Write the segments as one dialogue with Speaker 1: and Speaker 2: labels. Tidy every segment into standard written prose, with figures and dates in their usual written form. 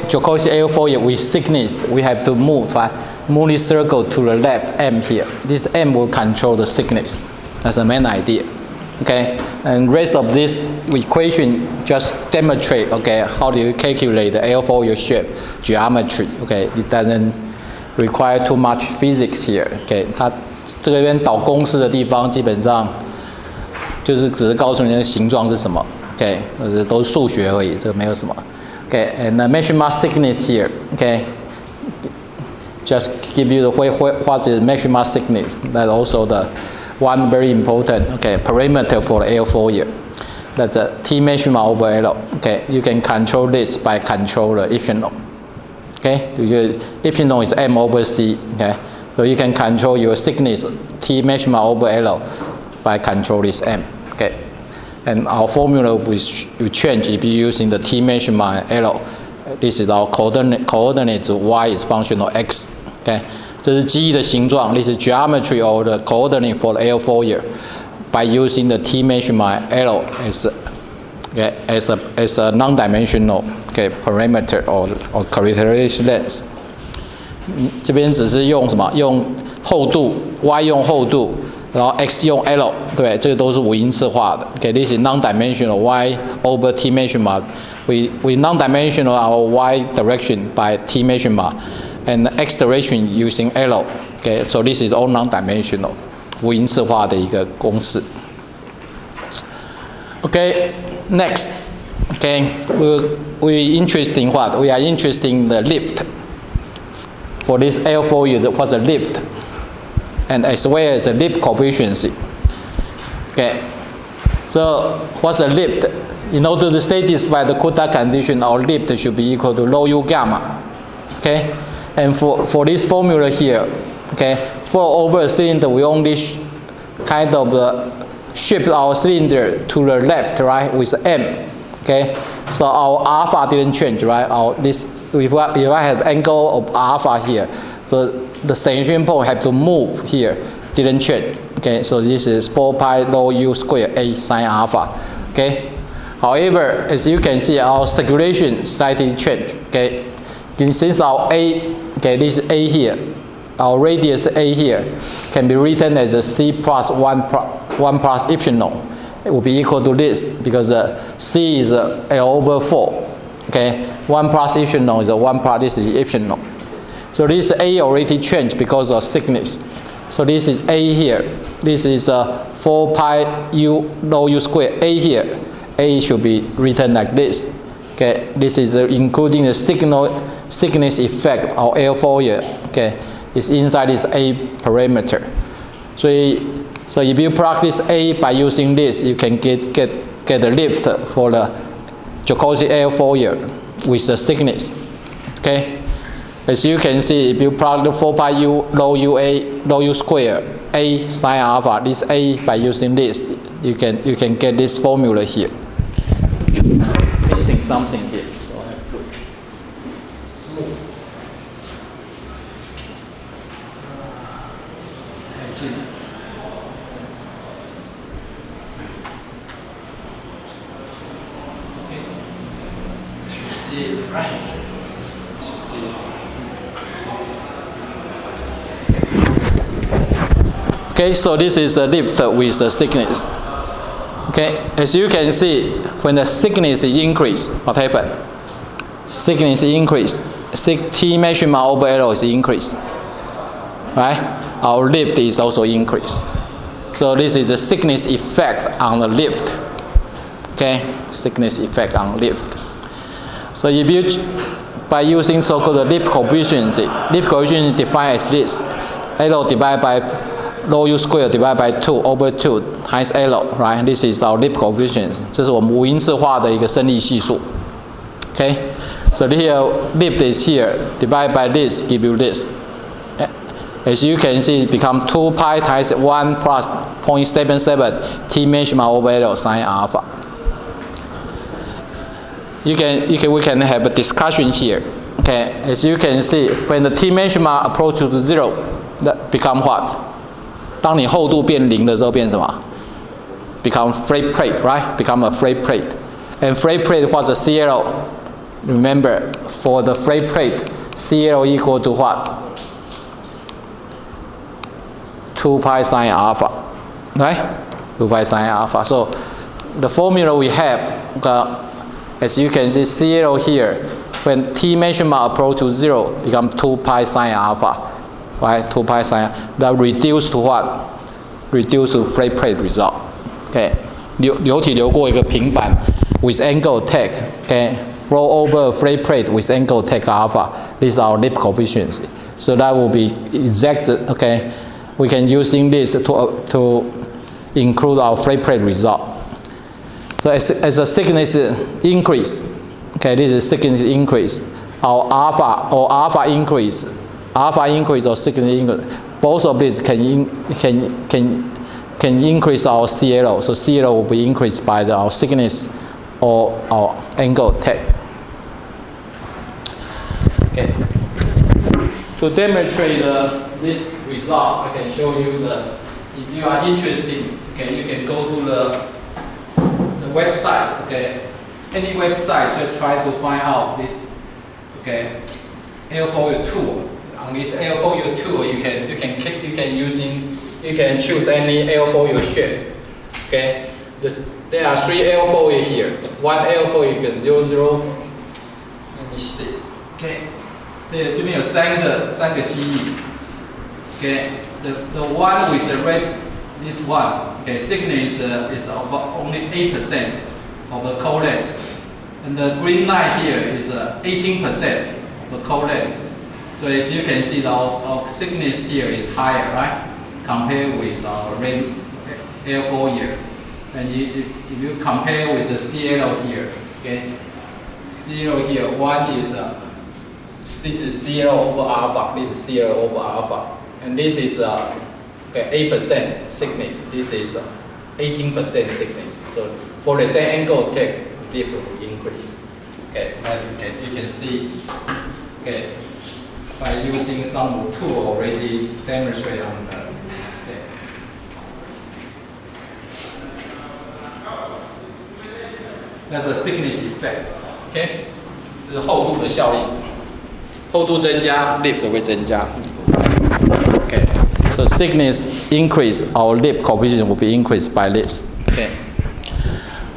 Speaker 1: Jokosi L4 with thickness, we have to move, right? Move this circle to the left M here. This M will control the thickness. That's the main idea. Okay, and rest of this equation just demonstrate, okay, how do you calculate the L4 shape geometry. Okay, it doesn't require too much physics here. Okay, 它这边导公式的地方基本上就是只是告诉你的形状是什么。Okay， 都是数学而已，这个没有什么。Okay, and the measurement thickness here. Okay, just give you the what is measurement thickness. That's also the one very important parameter for the L4 here. That's a T measurement over L. Okay, you can control this by control the epsilon. Okay, because epsilon is M over C. Okay, so you can control your thickness T measurement over L by control this M. Okay, and our formula will change if you're using the T measurement L. This is our coordinate Y is function of X. Okay. 这是机翼的形状 ，this is geometry or the coordinate for the L4 here by using the T measurement L as a non-dimensional parameter or characteristic length。这边只是用什么？用厚度 ，Y 用厚度，然后 X 用 L， 对，这个都是无因次化的。this is non-dimensional Y over T measurement. We non-dimensional our Y direction by T measurement. And the X direction using L. Okay, so this is all non-dimensional, 无因次化的一个公式。Okay, next. Okay, we interested in what? We are interested in the lift. For this L4, what's the lift? And as well as the lift coefficient. Okay, so what's the lift? In order to satisfy the quota condition, our lift should be equal to rho u gamma. Okay. And for this formula here, okay, for over a cylinder, we only kind of shift our cylinder to the left, right, with M, okay. So our alpha didn't change, right? If I have angle of alpha here, the station point have to move here, didn't change, okay. So this is 4 pi rho u square A sine alpha, okay. However, as you can see, our circulation slightly changed, okay. Since our A, okay, this A here, our radius A here can be written as a C plus 1 plus epsilon. It will be equal to this because C is L over 4. Okay, 1 plus epsilon is a 1 plus this is epsilon. So this A already changed because of thickness. So this is A here. This is 4 pi u rho u square A here. A should be written like this. Okay, this is including the thickness effect of L4 here. Okay, it's inside this A parameter. So if you practice A by using this, you can get the lift for the Jokosi L4 here with the thickness. Okay, as you can see, if you practice 4 pi u rho u square A sine alpha, this A by using this, you can get this formula here. Something here, so I have to move. See it, right? See it. Okay, so this is the lift with the thickness. Okay, as you can see, when the thickness is increased, what happened? Thickness increased. T measurement over L is increased. Right? Our lift is also increased. So this is the thickness effect on the lift. Okay, thickness effect on lift. So if you, by using so-called lift coefficient is defined as this: L divided by rho u square divided by 2 over 2 times L, right? This is our lift coefficient. 这是我们无因次化的一个升力系数。Okay, so here lift is here divided by this give you this. As you can see, it becomes 2 pi times 1 plus 0.77 T measurement over L sine alpha. We can have a discussion here. Okay, as you can see, when the T measurement approaches to 0, that become what? 当你厚度变0的时候变什么 ？Become flat plate, right? Become a flat plate. And flat plate was a CL. Remember, for the flat plate, CL equal to what? 2 pi sine alpha, right? 2 pi sine alpha. So the formula we have, as you can see, CL here, when t measurement approach to 0, become 2 pi sine alpha, right? 2 pi sine, that reduce to what? Reduce to flat plate result. Okay. 流体流过一个平板 with angle attack, okay, flow over flat plate with angle attack alpha. This is our lip coefficient. So that will be exact, okay. We can using this to include our flat plate result. So as a thickness increase, okay, this is thickness increase. Our alpha increase or thickness increase. Both of these can increase our CL. So CL will be increased by our thickness or our angle attack. Okay. To demonstrate this result, I can show you if you are interested, okay, you can go to the website, okay, any website to try to find out this, okay, airfoil tool. On this airfoil tool, you can choose any airfoil shape, okay. There are 3 airfoil here. One airfoil is 00. Let me see, okay. 这边有三个机翼 ，okay. The one with the red, this one, okay, thickness is about only 8% of the cold length, and the green line here is 18% of the cold length. So as you can see, our thickness here is higher, right, compared with our red airfoil here. And if you compare with the CL here, okay, CL here, one is this is CL over alpha, this is CL over alpha, and this is okay, 8% thickness, this is 18% thickness. So for the same angle attack, dip will increase. Okay, and you can see, okay, by using some tool already demonstrated on the, okay. That's a thickness effect, okay. 这是厚度的效应，厚度增加 ，lift 会增加。Okay, so thickness increase, our lip coefficient will be increased by this. Okay,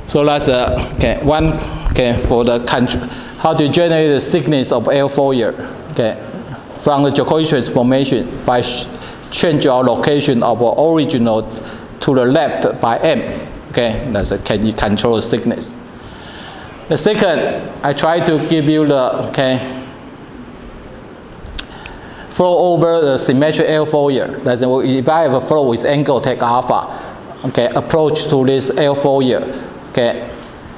Speaker 1: so that's okay. One, okay, for the control, how to generate the thickness of airfoil, okay, from the Ch4 transformation by change our location of our original to the left by m. Okay, that's can you control the thickness. The second, I try to give you the, okay, flow over the symmetric airfoil. That's if I have a flow with angle attack alpha, okay, approach to this airfoil, okay,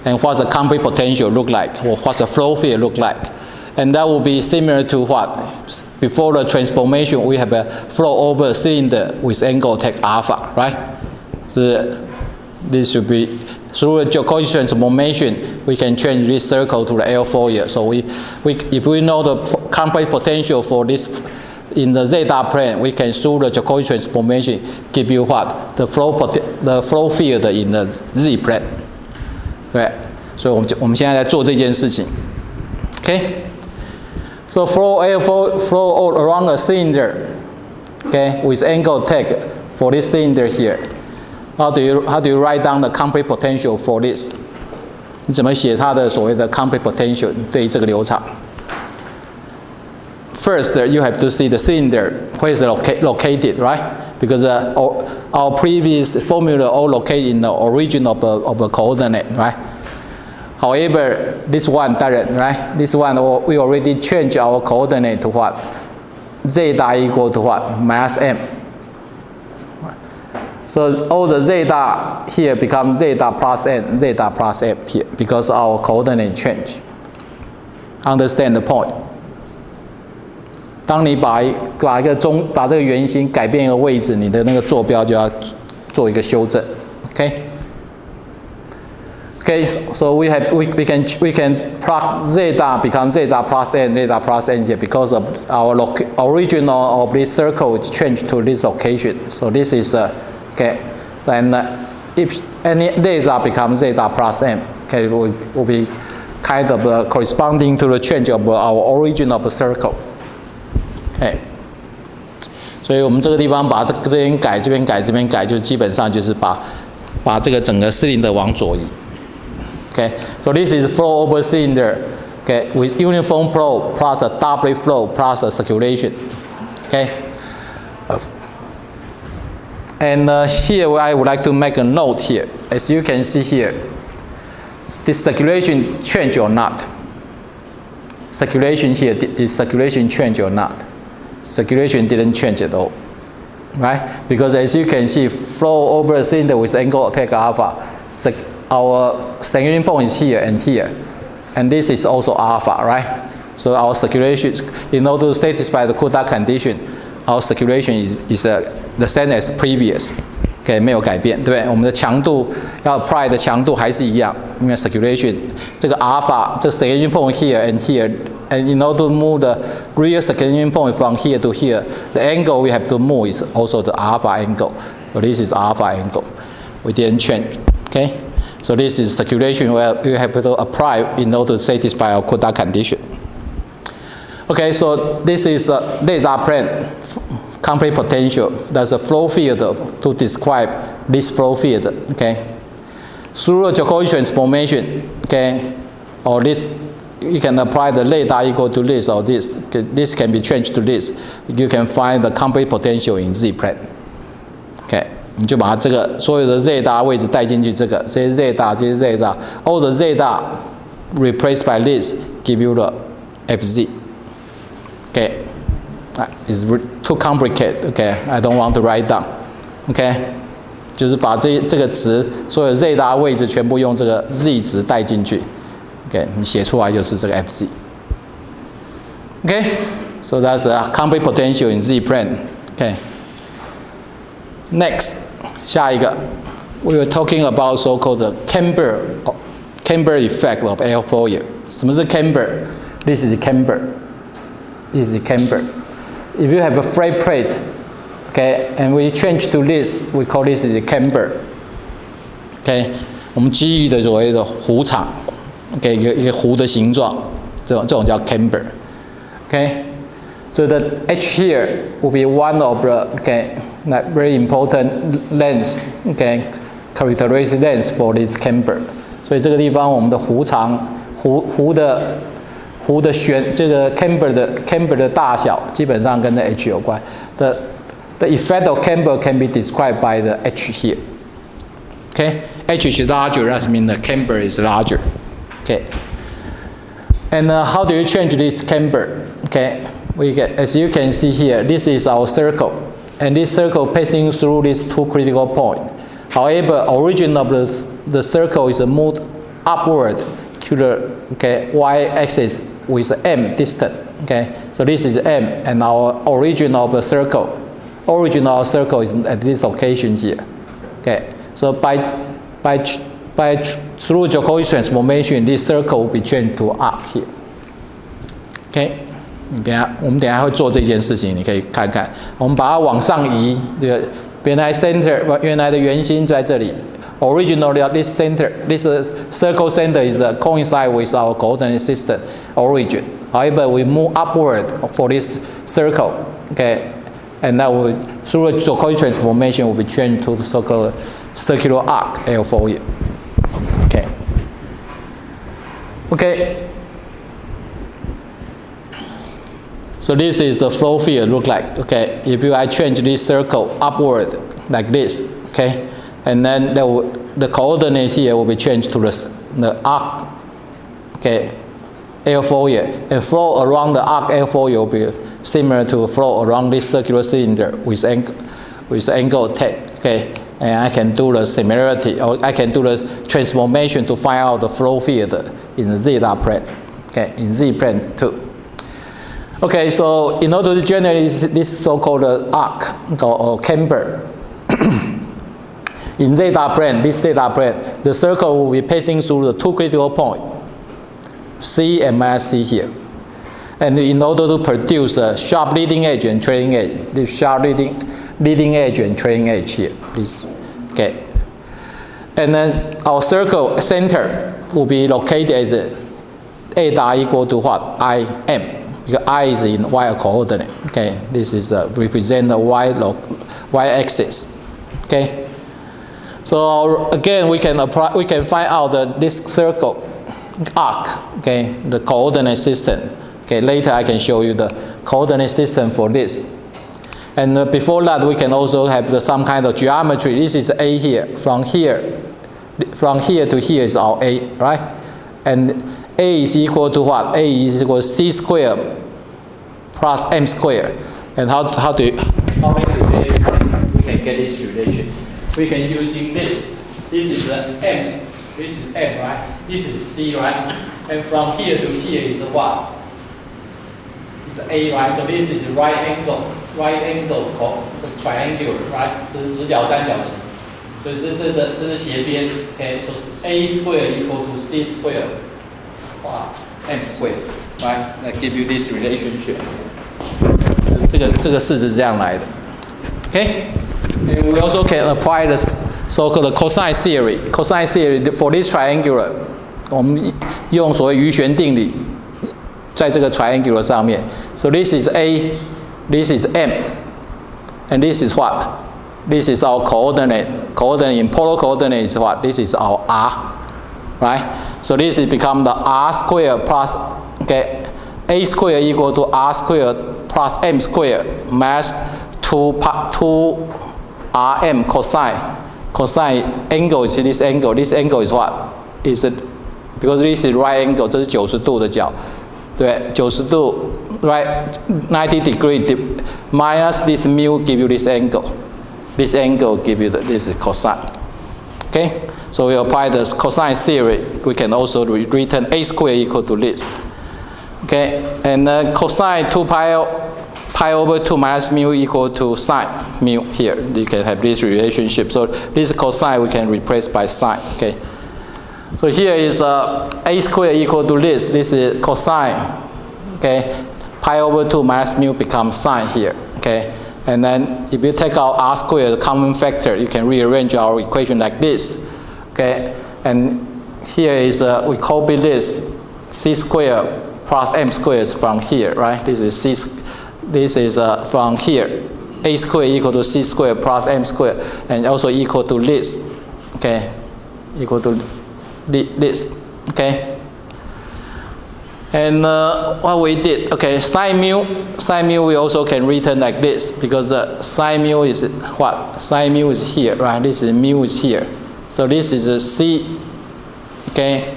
Speaker 1: and what's the complete potential look like, or what's the flow field look like, and that will be similar to what before the transformation we have a flow over cylinder with angle attack alpha, right? So this should be through the Ch4 transformation, we can change this circle to the airfoil. So if we know the complete potential for this in the zeta plane, we can through the Ch4 transformation give you what the flow field in the z plane. Okay, 所以我们现在在做这件事情。Okay, so flow all around the cylinder, okay, with angle attack for this cylinder here. How do you write down the complete potential for this? 你怎么写它的所谓的 complete potential 对于这个流场 ？First, you have to see the cylinder where is located, right? Because our previous formula all located in the origin of the coordinate, right? However, this one doesn't, right? This one we already changed our coordinate to what? Zeta equal to what? Minus m. So all the zeta here become zeta plus m here because our coordinate change. Understand the point? 当你把这个圆心改变一个位置，你的那个坐标就要做一个修正。Okay? Okay, so we can plug zeta become zeta plus n here because of our original of this circle is changed to this location. So this is okay. Then if any zeta becomes zeta plus m, okay, will be kind of corresponding to the change of our origin of the circle. Okay. 所以我们这个地方把这边改，这边改，这边改，就基本上就是把这个整个 cylinder 往左移。Okay, so this is flow over cylinder. Okay, with uniform flow plus a double flow plus a circulation. Okay. And here I would like to make a note here. As you can see here, this circulation change or not? Circulation here, did circulation change or not? Circulation didn't change at all, right? Because as you can see, flow over a cylinder with angle theta alpha. Our stagnation point is here and here, and this is also alpha, right? So our circulation, in order to satisfy the Kodak condition, our circulation is the same as previous. Okay, 没有改变，对不对？我们的强度要 apply 的强度还是一样，因为 circulation 这个 alpha 这个 stagnation point here and here, and in order to move the real stagnation point from here to here, the angle we have to move is also the alpha angle. So this is alpha angle. We didn't change. Okay, so this is circulation where we have to apply in order to satisfy our Kodak condition. Okay, so this is a laser plane. Complete potential. That's a flow field to describe this flow field. Okay, through a Ch4 transformation. Okay, or this, you can apply the zeta equal to this or this. Okay, this can be changed to this. You can find the complete potential in Z plane. Okay, 你就把它这个所有的 zeta 位置带进去，这个这些 zeta， 这些 zeta， all the zeta replaced by this give you the Fz. Okay. It's too complicated. Okay, I don't want to write down. Okay, 就是把这个值，所有 zeta 位置全部用这个 z 值带进去。Okay, 你写出来就是这个 Fz. Okay, so that's a complete potential in Z plane. Okay. Next, 下一个 we were talking about so-called camber effect of airfoil. 什么是 camber? This is camber. This is camber. If you have a flat plate, okay, and we change to this, we call this is a camber. Okay, 我们基于的所谓的弧场 ，okay, 一个弧的形状，这种叫 camber. Okay, so the H here will be one of the like very important length, okay, characteristic length for this camber. 所以这个地方我们的弧长，弧的这个 camber 的大小基本上跟 H 有关。The effect of camber can be described by the H here. Okay, H is larger. That means the camber is larger. Okay. And how do you change this camber? Okay, we get, as you can see here, this is our circle, and this circle passing through these two critical points. However, origin of the circle is moved upward to the y-axis with m distance. Okay, so this is m, and our origin of the circle is at this location here. Okay, so by through Ch4 transformation, this circle will be changed to arc here. Okay, 我们等一下会做这件事情，你可以看看。我们把它往上移，原来的圆心在这里。Originally, this circle center is coincide with our coordinate system origin. However, we move upward for this circle, okay, and that will through a Ch4 transformation will be changed to the circular arc L4 here. Okay. Okay. So this is the flow field look like. Okay, if I change this circle upward like this, okay, and then the coordinate here will be changed to the arc, okay, L4 here, and flow around the arc L4 will be similar to flow around this circular cylinder with angle theta, okay, and I can do the similarity, or I can do the transformation to find out the flow field in the zeta plane, okay, in Z plane too. Okay, so in order to generate this so-called arc or camber, in zeta plane, this zeta plane, the circle will be passing through the two critical points, C and minus C here. And in order to produce a sharp leading edge and trailing edge, this sharp leading edge and trailing edge here, please. Okay. And then our circle center will be located A dot equal to what? I m. Because I is in y coordinate. Okay, this is represent the y axis. Okay. So again, we can find out this circle arc. Okay, the coordinate system. Okay, later I can show you the coordinate system for this. And before that, we can also have some kind of geometry. This is A here. From here to here is our A, right? And A is equal to what? A is equal to C squared plus M squared. And how this relation? We can get this relation. We can using this. This is the M. This is M, right? This is C, right? And from here to here is what? It's A, right? So this is right angle triangle, right? 这是直角三角形。所以这是斜边。Okay, so A squared equal to C squared plus M squared, right? That give you this relationship. 这个式子是这样来的。Okay, and we also can apply the so-called cosine theory. Cosine theory for this triangular, 我们用所谓余弦定理，在这个 triangular 上面。So this is A, this is M, and this is what? This is our coordinate. Coordinate in polar coordinate is what? This is our R, right? So this is become the R squared plus, okay, A squared equal to R squared plus M squared minus 2RM cosine. Cosine angle is this angle. This angle is what? Is it? Because this is right angle. 这是90度的角，对，90度 right 90 degree minus this mu give you this angle. This angle give you this is cosine. Okay, so we apply the cosine theory. We can also written A squared equal to this. Okay, and cosine 2 pi over 2 minus mu equal to sine mu here. You can have this relationship. So this cosine we can replace by sine. Okay, so here is A squared equal to this. This is cosine. Okay, pi over 2 minus mu becomes sine here. Okay. And then if you take out R squared, the common factor, you can rearrange our equation like this. Okay, and here is, we copy this, C squared plus M squared is from here, right? This is from here. A squared equal to C squared plus M squared, and also equal to this, okay? Equal to this, okay? And what we did, okay, sine mu we also can written like this, because sine mu is what? Sine mu is here, right? This is mu is here. So this is a C, okay?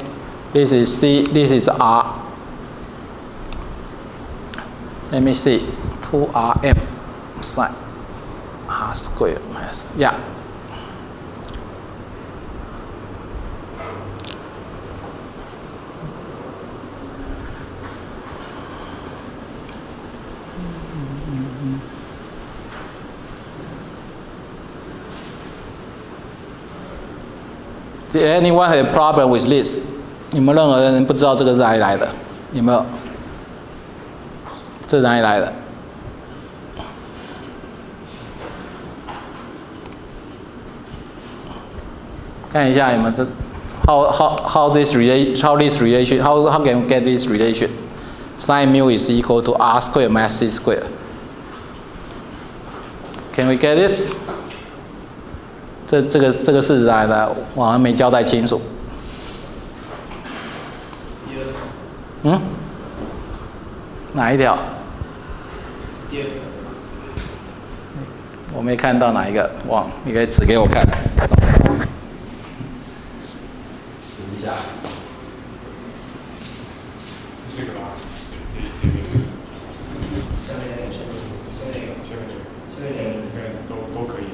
Speaker 1: This is C, this is R. Let me see, 2RM sine R squared, yeah. Did anyone have a problem with this? 有没有任何人不知道这个是哪里来的？有没有？这是哪里来的？看一下有没有这 how this relation how can we get this relation? Sine mu is equal to R squared minus C squared. Can we get it? 这个式子来的，我好像没交代清楚。嗯？哪一条？第二个。我没看到哪一个，忘了，你可以指给我看。指一下。这个吧，下面都可以。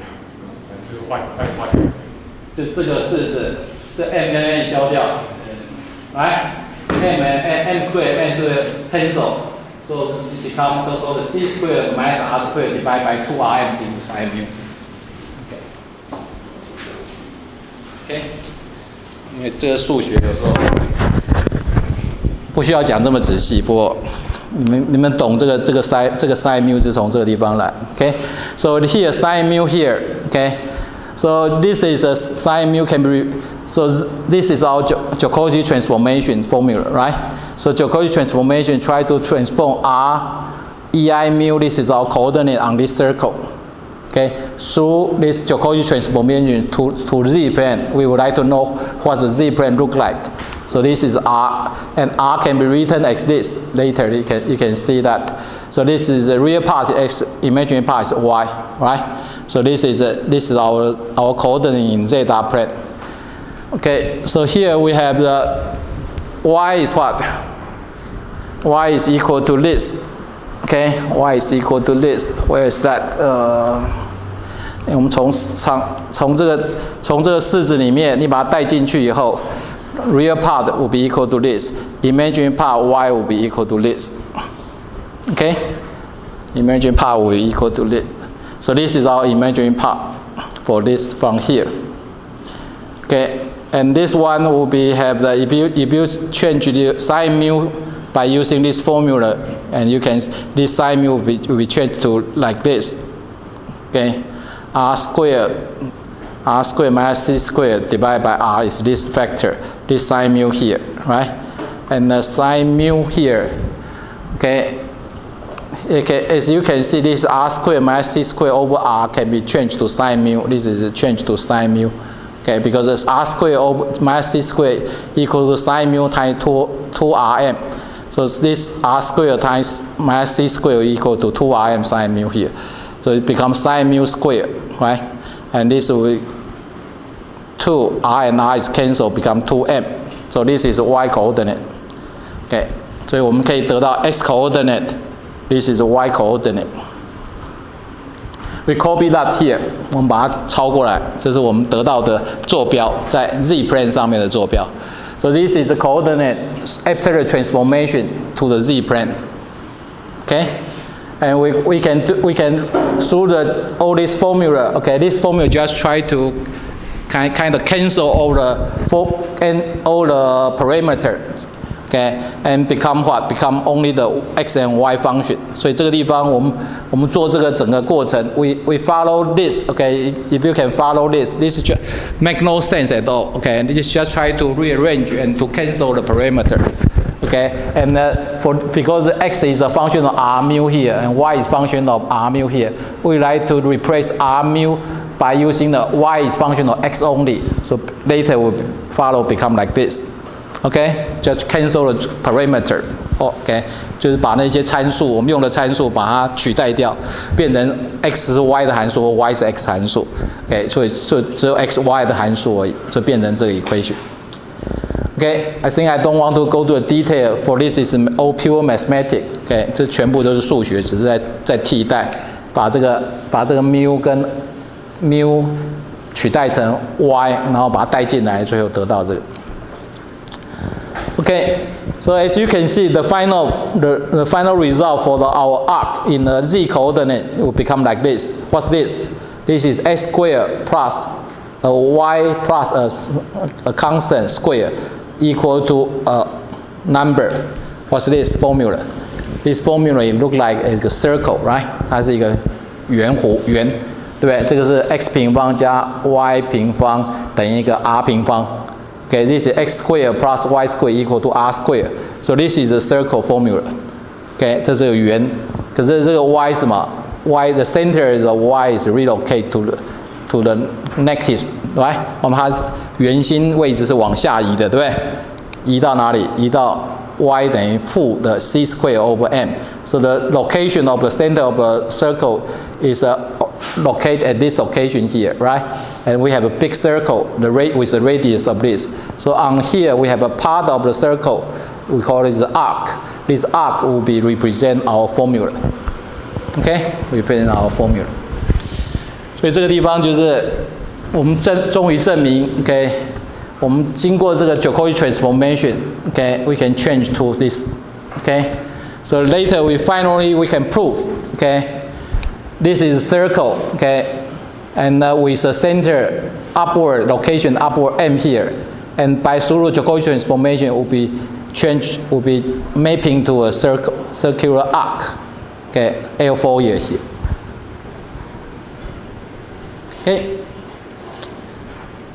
Speaker 1: 这个换，这个式子，这 m 跟 n 消掉，来 m square cancel, so it becomes so-called c squared minus r squared divided by 2rm into sine mu. OK， 因为这个数学有时候不需要讲这么仔细，不过你们懂这个 sine mu 是从这个地方来。OK， so here sine mu here. OK。So this is a sine mu can be, so this is our Ch4 transformation formula, right? So Jacobi transformation try to transform R, EI mu, this is our coordinate on this circle. Okay, through this Jacobi transformation to Z plane, we would like to know what the Z plane look like. So this is R, and R can be written as this. Later you can see that. So this is the real part, X, imaginary part is Y, right? So this is our coordinate in zeta plane. Okay, so here we have the Y is what? Y is equal to this. Okay, Y is equal to this. Where is that? 我们从这个式子里面，你把它带进去以后 ，real part will be equal to this. Imaginary part Y will be equal to this. Okay, imaginary part will be equal to this. So this is our imaginary part for this from here. Okay, and this one will be have the if you change the sine mu by using this formula, and you can this sine mu will be changed to like this. Okay, r squared minus c squared divided by r is this factor, this sine mu here, right? And the sine mu here, okay, as you can see, this r squared minus c squared over r can be changed to sine mu. This is changed to sine mu, okay, because it's r squared over minus c squared equal to sine mu times 2rm. So this r squared times minus c squared equal to 2rm sine mu here. So it becomes sine mu squared, right? And this will 2 r and r is cancelled, become 2m. So this is y coordinate. Okay, 所以我们可以得到 x coordinate. This is y coordinate. We copy that here. 我们把它抄过来，这是我们得到的坐标，在 z plane 上面的坐标。So this is the coordinate after the transformation to the z plane. Okay, and we can through all this formula. Okay, this formula just try to kind of cancel all the parameters. Okay, and become what? Become only the x and y function. 所以这个地方我们做这个整个过程 we follow this. Okay, if you can follow this just make no sense at all. Okay, and this just try to rearrange and to cancel the parameter. Okay, and because x is a function of r mu here and y is function of r mu here, we like to replace r mu by using the y is function of x only. So later will follow become like this. Okay, just cancel the parameter. Okay, 就是把那些参数我们用的参数把它取代掉，变成 x 是 y 的函数 ，y 是 x 函数。Okay， 所以只有 x y 的函数而已，就变成这个 equation. Okay, I think I don't want to go to the detail for this is all pure mathematics. Okay， 这全部都是数学，只是在替代，把这个 mu 跟 mu 取代成 y， 然后把它带进来，最后得到这个。Okay, so as you can see, the final result for our arc in the z coordinate will become like this. What's this? This is x squared plus a y plus a constant square equal to a number. What's this formula? This formula it look like a circle, right? 它是一个圆，对不对？这个是 x 平方加 y 平方等于一个 r 平方。Okay, this is x squared plus y squared equal to r squared. So this is a circle formula. Okay, 这是个圆，可是这个 y 是什么 ？y the center of the y is relocate to the negative, right? 我们它圆心位置是往下移的，对不对？移到哪里？移到 y 等于负的 c squared over m. So the location of the center of the circle is located at this location here, right? And we have a big circle, with the radius of this. So on here we have a part of the circle, we call it the arc. This arc will be represent our formula. Okay, represent our formula. 所以这个地方就是我们终于证明 ，OK， 我们经过这个 Jacobi transformation, OK, we can change to this, OK. So later we can prove, OK, this is a circle, OK. And with a center upward location upward m here, and by through Jacobi transformation will be mapping to a circular arc. Okay, L4 here. Okay.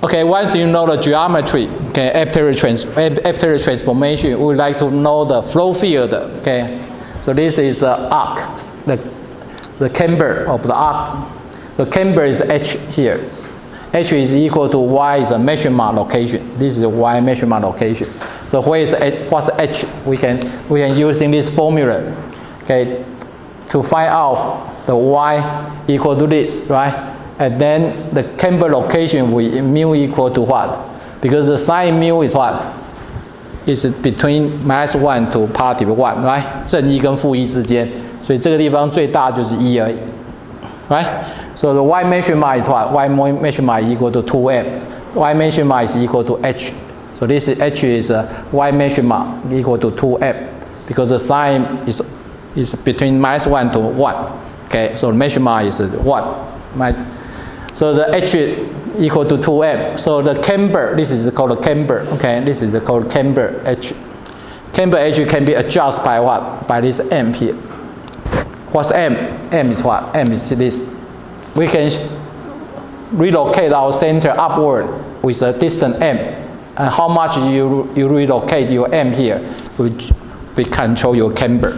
Speaker 1: Okay, once you know the geometry, okay, after the transformation, we would like to know the flow field. Okay, so this is the arc, the camber of the arc. So camber is H here. H is equal to Y is a measurement location. This is the Y measurement location. So where is H, what's H? We can using this formula, okay, to find out the Y equal to this, right? And then the camber location we mu equal to what? Because the sine mu is what? Is between -1 to positive 1, right? 正一跟负一之间，所以这个地方最大就是1而已。Right? So the Y measurement is what? Y measurement is equal to 2m. Y measurement is equal to h. So this is h is Y measurement equal to 2m because the sine is between -1 to 1. Okay, so the measurement is 1. So the h is equal to 2m. So the camber, this is called a camber. Okay, this is called camber h. Camber h can be adjusted by what? By this m here. What's m? M is what? M is this. We can relocate our center upward with a distance m. And how much you relocate your m here will control your camber.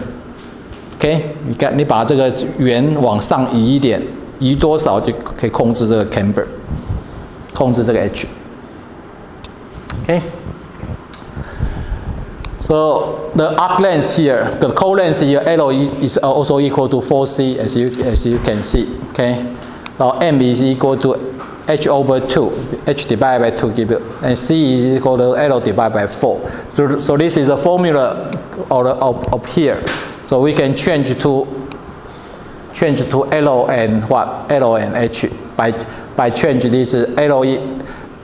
Speaker 1: OK， 你把这个圆往上移一点，移多少就可以控制这个 camber， 控制这个 h。OK。So the arc length here, the co-length here, L is also equal to 4c, as you can see. Okay, now m is equal to h over 2, h divided by 2 give you, and c is equal to L divided by 4. So this is the formula of here. So we can change to L and what? L and h by change this L.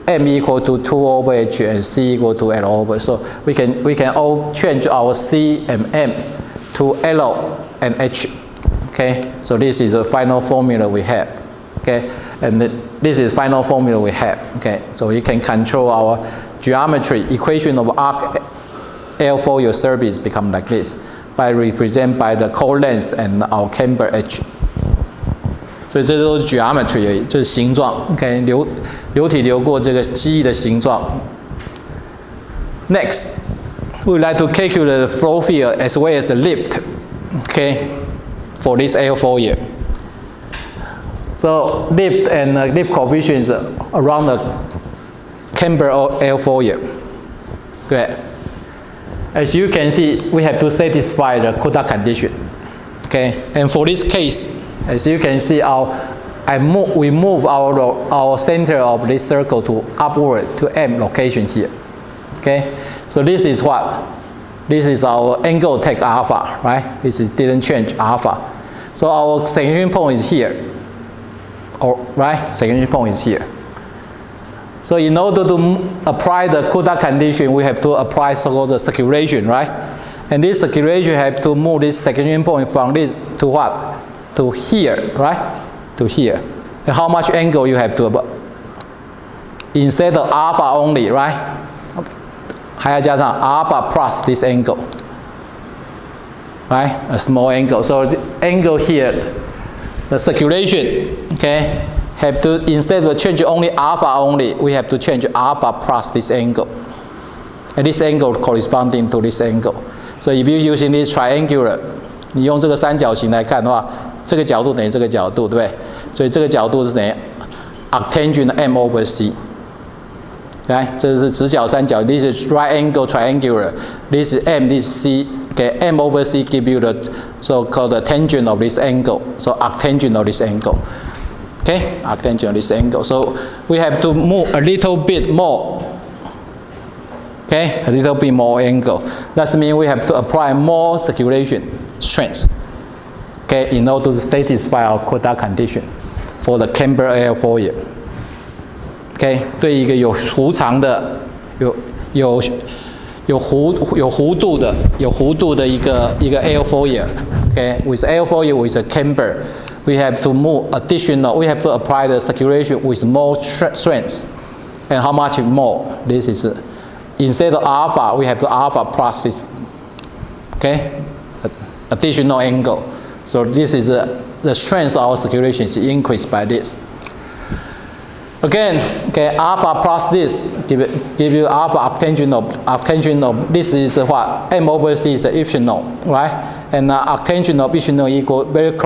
Speaker 1: M equal to 2 over h and c equal to L over. So we can all change our c and m to L and h. Okay, so this is the final formula we have. Okay, and this is final formula we have. Okay, so you can control our geometry equation of arc L4 your surface become like this by represent by the co-length and our camber h. 所以这都是 geometry 而已，就是形状。OK， 流体流过这个机翼的形状。Next, we would like to calculate the flow field as well as the lift. Okay, for this L4 here. So lift and lift coefficients around the camber L4 here. Good. As you can see, we have to satisfy the Kodak condition. Okay, and for this case. As you can see, we move our center of this circle to upward to M location here. Okay, so this is what? This is our angle take alpha, right? This didn't change alpha. So our segregation point is here. Right? Segregation point is here. So in order to apply the Kodak condition, we have to apply so-called circulation, right? And this circulation have to move this segregation point from this to what? To here, right? To here. And how much angle you have to, instead of alpha only, right? 还要加上 alpha plus this angle, right? A small angle. So the angle here, the circulation, okay, have to, instead of change only alpha only, we have to change alpha plus this angle. And this angle corresponding to this angle. So if you're using this triangular, 你用这个三角形来看的话，这个角度等于这个角度，对不对？所以这个角度是等于 arctangent m over c。来，这是直角三角 ，this is right angle triangular. This is m, this is c. Okay, m over c give you the so-called tangent of this angle. So arctangent of this angle. Okay, arctangent of this angle. So we have to move a little bit more. Okay, a little bit more angle. That means we have to apply more circulation strength. Okay, in order to satisfy our Kodak condition for the camber L4 here. Okay, 对一个有弧长的、有弧度的一个 L4 here. Okay, with L4 here with a camber, we have to move additional. We have to apply the circulation with more strength. And how much more? This is instead of alpha, we have to alpha plus this. Okay, additional angle. So this is the strength of our circulation is increased by this. Again, okay, alpha plus this give you alpha arctangent of this is what? M over C is epsilon, right? And arctangent of epsilon equal very close